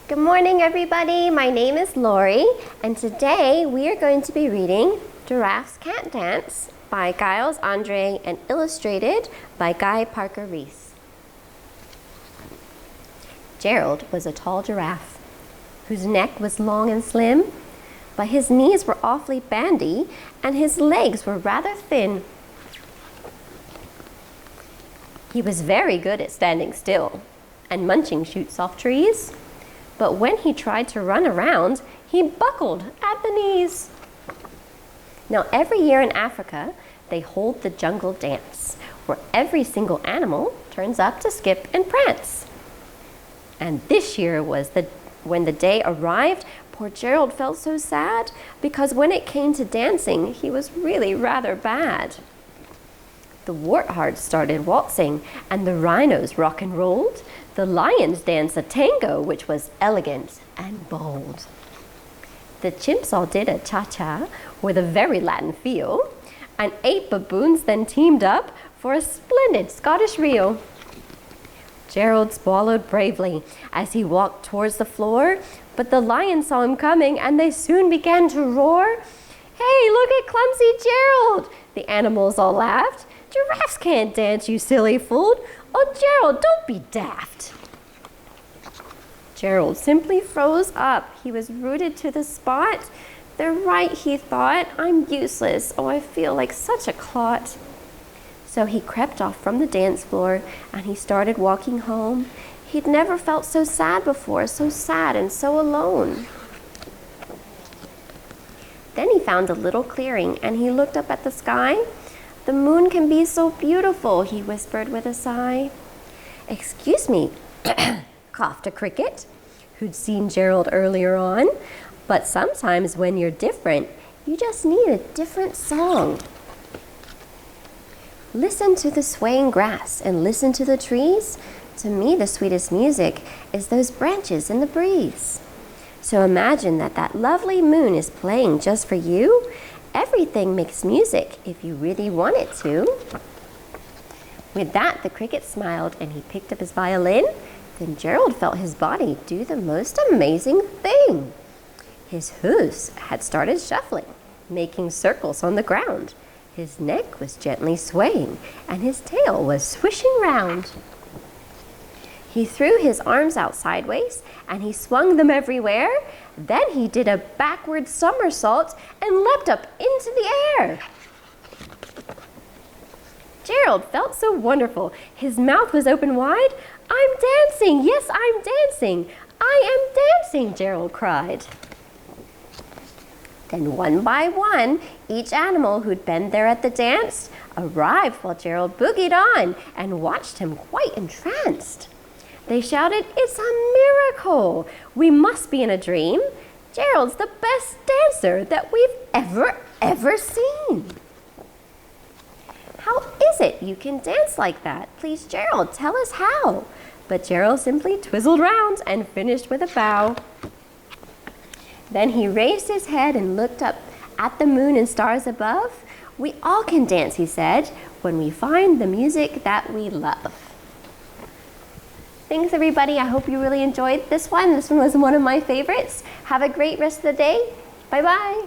Good morning, everybody. My name is Lori, and today we are going to be reading Giraffes Can't Dance by Giles Andre and illustrated by Guy Parker Reese. Gerald was a tall giraffe whose neck was long and slim, but his knees were awfully bandy and his legs were rather thin. He was very good at standing still and munching shoots off trees, but when he tried to run around, he buckled at the knees. Now, every year in Africa, they hold the jungle dance, where every single animal turns up to skip and prance. And this year was when the day arrived, poor Gerald felt so sad, because when it came to dancing, he was really rather bad. The warthogs started waltzing, and the rhinos rock and rolled. The lions danced a tango, which was elegant and bold. The chimps all did a cha-cha with a very Latin feel, and 8 baboons then teamed up for a splendid Scottish reel. Gerald swallowed bravely as he walked towards the floor, but the lions saw him coming, and they soon began to roar. "Hey, look at clumsy Gerald!" The animals all laughed. "Giraffes can't dance, you silly fool! Oh, Gerald, don't be daft!" Gerald simply froze up. He was rooted to the spot. "They're right," he thought. "I'm useless. Oh, I feel like such a clot." So he crept off from the dance floor and he started walking home. He'd never felt so sad before, so sad and so alone. Then he found a little clearing and he looked up at the sky. "The moon can be so beautiful," he whispered with a sigh. "Excuse me," coughed a cricket, who'd seen Gerald earlier on. "But sometimes when you're different, you just need a different song. Listen to the swaying grass and listen to the trees. To me, the sweetest music is those branches in the breeze. So imagine that lovely moon is playing just for you. Everything makes music if you really want it to." With that, the cricket smiled and he picked up his violin. Then Gerald felt his body do the most amazing thing. His hooves had started shuffling, making circles on the ground. His neck was gently swaying and his tail was swishing round. He threw his arms out sideways and he swung them everywhere. Then he did a backward somersault and leapt up into the air. Gerald felt so wonderful. His mouth was open wide. "I'm dancing! Yes, I'm dancing! I am dancing!" Gerald cried. Then one by one, each animal who'd been there at the dance arrived while Gerald boogied on and watched him quite entranced. They shouted, "It's a miracle! We must be in a dream. Gerald's the best dancer that we've ever seen." "How is it you can dance like that? Please, Gerald, tell us how." But Gerald simply twizzled round and finished with a bow. Then he raised his head and looked up at the moon and stars above. "We all can dance," he said, "when we find the music that we love." Thanks, everybody. I hope you really enjoyed this one. This one was one of my favorites. Have a great rest of the day. Bye-bye.